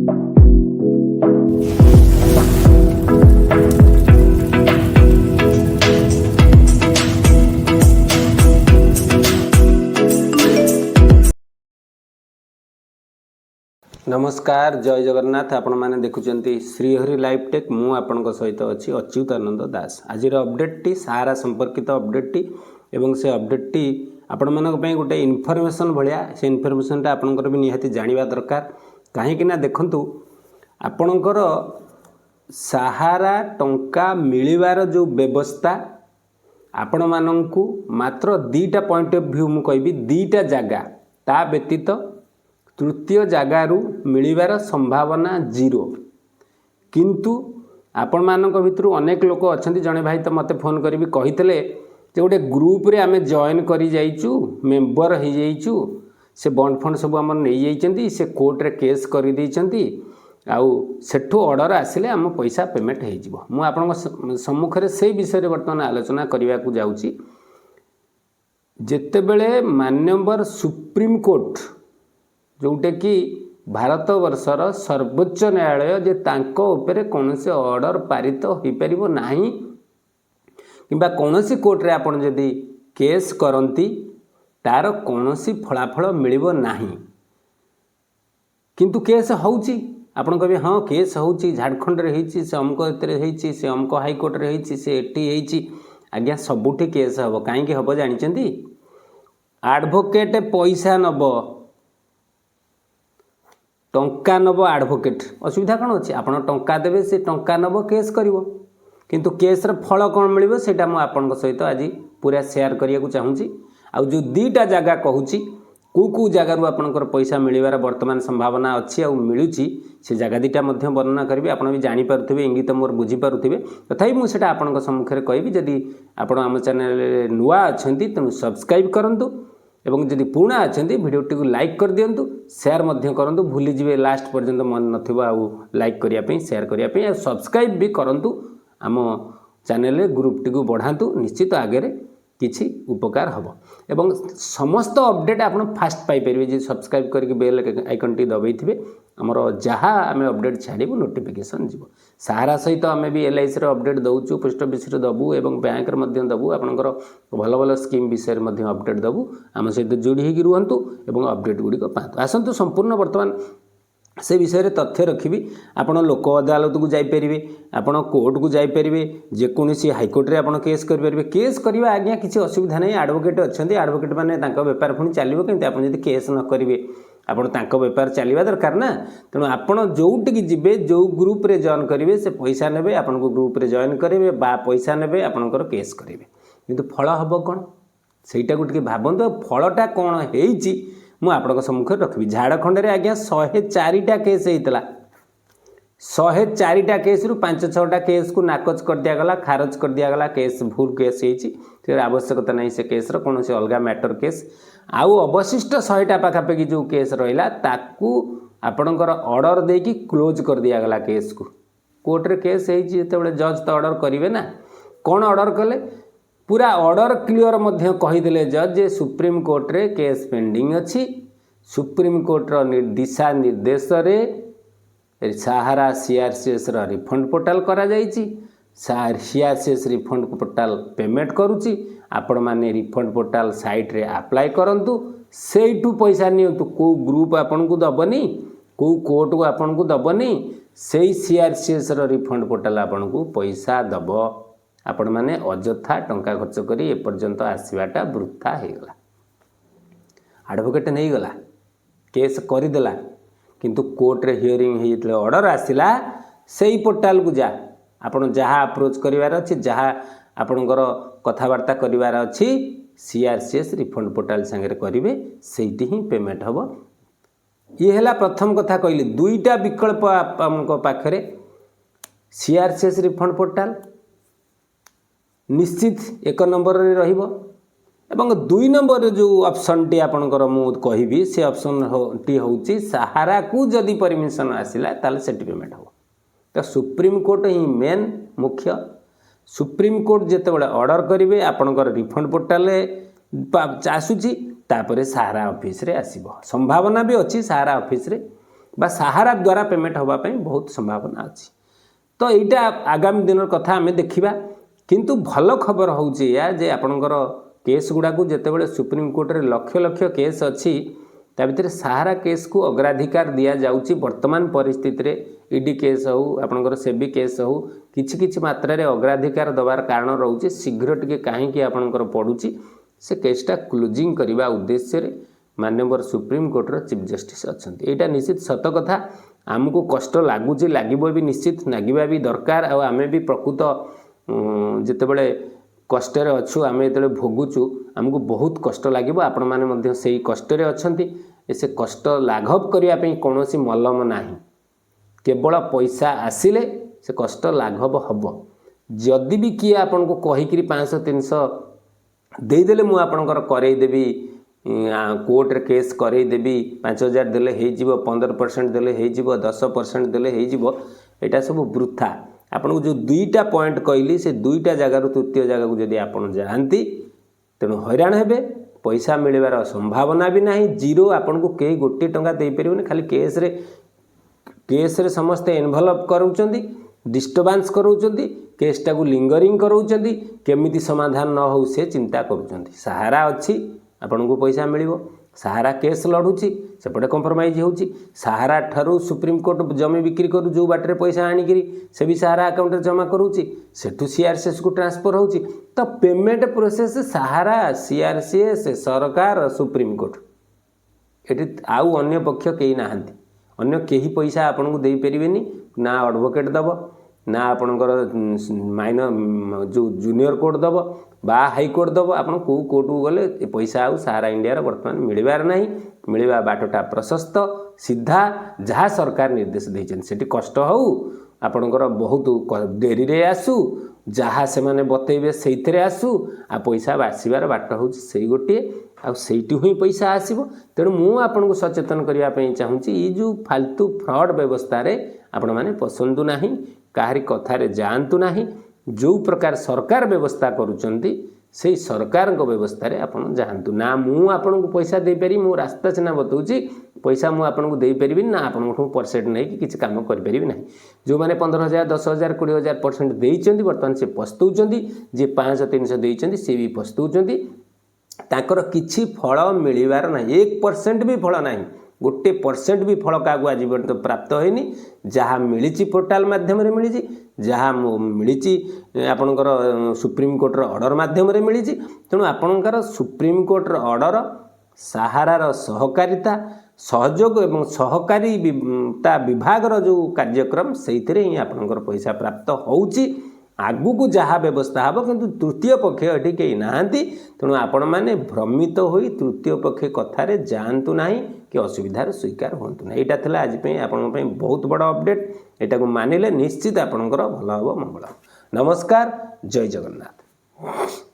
नमस्कार जय जगन्नाथ आपण मैंने देखुंत श्रीहरि लाइव टेक मु आपण सहित अच्छी अच्युतानंद दास आज अपडेट टी सारा संपर्कित अपडेट टी एवं से अपडेट टी आपण मानक गोटे इनफॉरमेशन भाया से इनफॉरमेशन आपंकर भी निहाती जानिबा दरकार कहीं देखंतु आपणकर सहारा टंका मिलिबार जो व्यवस्था आपण मानंकु मात्र दीटा पॉइंट ऑफ व्यू मु कहबी दीटा जगह ता व्यतीत तृतीय जगारू मिलिबार संभावना जीरो किंतु आपण मानक भितर अनेक लोक अच्छा जड़े भाई तो मते फोन करी कही गोटे ग्रुप रे आमे जॉइन करी जाइचु मेंबर हो जाइचु से बॉन्ड फंड सब आम नहीं जाइछंती से कोर्ट रे केस करी दैछंती आउ सेठू ऑर्डर आसिले आम पैसा पेमेंट हो जिवो मु आपन सम्मुख रे से विषय रे वर्तमान आलोचना करिया को जाउची जेतेबेले मान्यवर सुप्रीम कोर्ट जोटे कि भारत वर्षर सर्वोच्च न्यायालय जे तांको उपरे कौनसी ऑर्डर पारित हो पारिबो नाही किंबा कौनसी कोर्ट रे आपण जदि केस करंती तार कौनसी फलाफल मिलिबो नाही किंतु केस होउची आपण कहबे हां केस होउची झारखंड रे हेची से अमको एतरे हेची से अमको हाई कोर्ट रे हेची से एटी हेची आज्ञा सबुठी केस हबो काहे कि हबो जानिचंती एडवोकेट पैसा नबो टंका नब एडवोकेट असुविधा कौन अच्छे आप टंका देवे से टंका नब केस करिवो किंतु केस्र फल कौन मिलिबो सेटा मु आपन सहित आज पूरा शेयर करिया को चाहूँगी आउ जो दीटा जगह कहूँ कौ जगार आपंकर पैसा मिलिबार वर्तमान संभावना अच्छी आ मिलूची से जगह दीटा वर्णना करी आप भी जानीपे इंगित मोर बुझीपे तथापि मुझे आपन सम्मुखें कहि जदि आप आम चैनल नुआ अच्छा तेणु सब्सक्राइब करूँ एवं जदि पुणा अच्छा भिडियोटी को लाइक कर दिंतु शेयर करूँ भूली जी लास्ट पर्यंत मन न लाइक करने शेयर करने सब्सक्राइब भी करूँ आम चैनल ग्रुपटी को बढ़ातु निश्चित आगे किछि उपकार हम एवं समस्त अपडेट आप फास्ट पाइपर जी सब्सक्राइब करके बेल आइकन टी दबाई थे आमर जहाँ आम अपडेट छाड़ू नोटिफिकेशन जीव सहारा सहित आम भी LIC अपडेट दौचु पोस्ट ऑफिस दबू एवं बैंक दबू आपंकर भल भल स्कीम विषय अपडेट दबू आम सहित जोड़ी होगी रुहतु एवं अपडेट गुड़िक पातु आसतु संपूर्ण वर्तमान से विषय रे तथ्य रखी आपण लोक अदालत को जापरेंगे आपण कोर्ट को जापरेंगे जेकोसी हाईकोर्ट रे आपण केस करेंगे केस करवा आज्ञा किसी असुविधा नहीं एडवोकेट अच्छा एडवोकेट मैंने बेपार पुणी चलो कि आपड़ी केस न करेंगे आपण बेपार चलवा दरकार ना तेणु आपड़ जोटिक जी जो ग्रुप रे जॉइन करेंगे से पैसा ने आपन को ग्रुप रे जॉइन करेंगे बा पैसा ने आपंकर केस करेंगे किंतु फल हम कौन सहीटा को भावतु फलटा कौन होती मु आपन सम्मुख रखी झारखंड रे आज्ञा 104टा केस होता 104टा केस रु 5-6टा केस को नाकच कर दिगला खारज कर दिगला केस भूल केस होती आवश्यकता नहीं से केस कौन से अलग मैटर केस आउ अवशिष्ट 100टा पाखापाखि जो केस रहा ताकू आपणकर ऑर्डर देकी क्लोज कर दिगला केस को कोर्ट रे केस होते जज तो ऑर्डर करेंगे ना कौन ऑर्डर कले पूरा ऑर्डर क्लियर मध्य कहीदेले जज जे सुप्रीम कोर्ट रे केस पेंडिंग अच्छी सुप्रीम कोर्ट रो दिशा निर्देश रे सहारा CRCS रो रिफंड पोर्टाल करा जाइछि CRCS रिफंड पोर्टाल पेमेंट करुच्ची आपण माने रिफंड पोर्टाल साइट रे अप्लाई करंतु सेठू पैसा नियंतु को ग्रुप आपन को दबनी को कोर्ट को आपन को दबनी सेई CRCS रो रिफंड पोर्टाल आपन को पैसा दब आपण माने अजथा टंका खर्च करी एपर्यंत आसवाटा वृथा होगला एडवोकेट नहीं गला केस करदेला किंतु कोर्ट रे हियरिंग होते ऑर्डर आसला से पोर्टाल को जा आपण जहाँ अप्रोच करिवार अछि जहाँ आपणकर कथबार्ता करिवार अछि CRCS रिफंड पोर्टाल संगे करेंगे सेठी ही पेमेंट हम ये है प्रथम कथा कहली दुईटा विकल्प आम पाखरे CRCS रिफंड पोर्टाल निश्चित एक नंबर रे रहिबो एवं 2 नंबर जो ऑप्शन टी आपनकर मु कहिबी से ऑप्शन टी होउची सहारा को जदि परमिशन आसिला ताले सेट पेमेंट हो तो सुप्रीम कोर्ट ही मेन मुख्य सुप्रीम कोर्ट जेते बडा ऑर्डर करिवे आपनकर रिफंड पोर्टाल आसुची तापरे सहारा ऑफिस रे आसीबो संभावना भी अछि सहारा ऑफिस रे बा सहारा द्वारा पेमेंट होगापी बहुत संभावना अच्छी। तो यहाँ आगामी दिन कथा आम देखा किंतु भल खबर हूँ या जे आपणकर केस गुड़ा को जितेबाला सुप्रीम कोर्ट रे लक्ष लक्ष केस अच्छी ता भीतर सहारा केस को अग्राधिकार दि जाऊँगी वर्तमान परिस्थिति रे ईडी केस हो आपणकर सेबी केस हो किछि मात्रा रे अग्राधिकार दबार कारण रोचे शीघ्र टिके कहीं आपणकर पड़ुची से केसटा क्लोजिंग करने उद्देश्य रे माननीय सुप्रीम कोर्ट रो चीफ जस्टिस अच्छा। यहाँ निश्चित सत कथा आमको कष्ट लगुच लगे भी निश्चित लगे भी दरकार आम भी प्रकृत जितेबाला कष्ट अच्छु आम जो भोगुचु आमको बहुत कष्ट लगे आपण मैंने से कष्ट अच्छा से कष्ट लाघव करने कौन मलम ना केवल पैसा आसिले से कष्ट लाघव हम जदि भी किए आपन को कहीकि 500-300 देदेले मुझे आपणकर करईदेवी कोर्ट रे केस करईदेवी 5000 देले हो 15% देले हो 10% देले हो यहाँ सब वृथा आपन को जो दुईटा पॉइंट कहली से दुईटा जगार तृतीय जगह को जदि आपन जाती तेणु हैरान हेबे पैसा मिलवार संभावना भी नहीं जीरो आपन को कई गोटे टंका दे परिबने खाली केस रे समस्ते एनवलप करूचंदी डिस्टर्बांस करूचंदी केसटा को लिंगरिंग करूचंदी केमिति समाधान न हो से चिंता करूचंदी। सहारा अच्छी आपन को पैसा मिलिबो सहारा केस लड़ुची सेपटे कंप्रोमाइज होउची सहारा ठारू सुप्रीम कोर्ट जमी बिक्री करू जो बाटे पैसा आनिकी से भी सहारा अकाउंट जमा करूची सेठू सीआरसीएस को ट्रांसफर होउची तो पेमेंट प्रोसेस सहारा सीआरसीएस सरकार सुप्रीम कोर्ट एटी आउ अन्य पक्ष कई नाहांती अन्य कहीं पैसा आपन को दे परिबेनी ना एडवोकेट दब ना आपणकर माइनर जो जूनियर कोर्ट दब बा हाई कोर्ट दब आपन को कोर्ट को गले पैसा आउ सहारा इंडिया वर्तमान मिलबार नहीं मिलवा बाटटा प्रशस्त सीधा जहाँ सरकार निर्देश देछन सेठी कष्ट हो आपणकर बहुत डेरी रे आसू जहाँ से माने बतेबे सेइथरे आसू आ पैसा आसीबार बाट होउची सेई गोटे आ सेइटु ही पैसा आसीबो। तेणु मु आपन को सचेतन करिया पई चाहूची ई जो फालतू फ्रॉड व्यवस्था रे आपण माने पसंद नाही काहरी कथारे जानतु नाही जो प्रकार सरकार व्यवस्था करूचंती से सरकार व्यवस्था रे आपण जानतु ना मु आपन को पैसा दे पारी मु रास्ता सिना बतौची पैसा मु आपन को दे परिबि ना आपन को परसेंट नहीं कि किछ काम कर परिबि नहीं जो माने 15,000 10,000 20,000% देइचंती वर्तमान से पस्तौचंती जे 500-300 देइचंती से भी पस्तौचंती ताकर किछि फल मिलिबार नाही 1% भी फल नाही 1% भी फल क्या आज पर्यंत प्राप्त होनी जहाँ मिली पोर्टाल माध्यम मिली जहाँ मिली आपणकर सुप्रीम कोर्टर ऑर्डर माध्यम मिली तेणु आपणकर सुप्रीम कोर्टर ऑर्डर सहारार सहकारिता सहयोग एवं सहकारिता विभाग जो कार्यक्रम से ही आपणकर पैसा प्राप्त होउची आगु को जहाँ व्यवस्था हम किंतु तृतीय पक्ष ये कहीं नहांती तेणु आपण मैंने भ्रमित हो तृतीय पक्ष कथार जानतु ना कि असुविधार स्वीकार हूँ ना। यहाँ था आज आपण बहुत बड़ अपडेट यहाँ को मानिले निश्चित आपणकर भल हम मंगल। नमस्कार जय जगन्नाथ।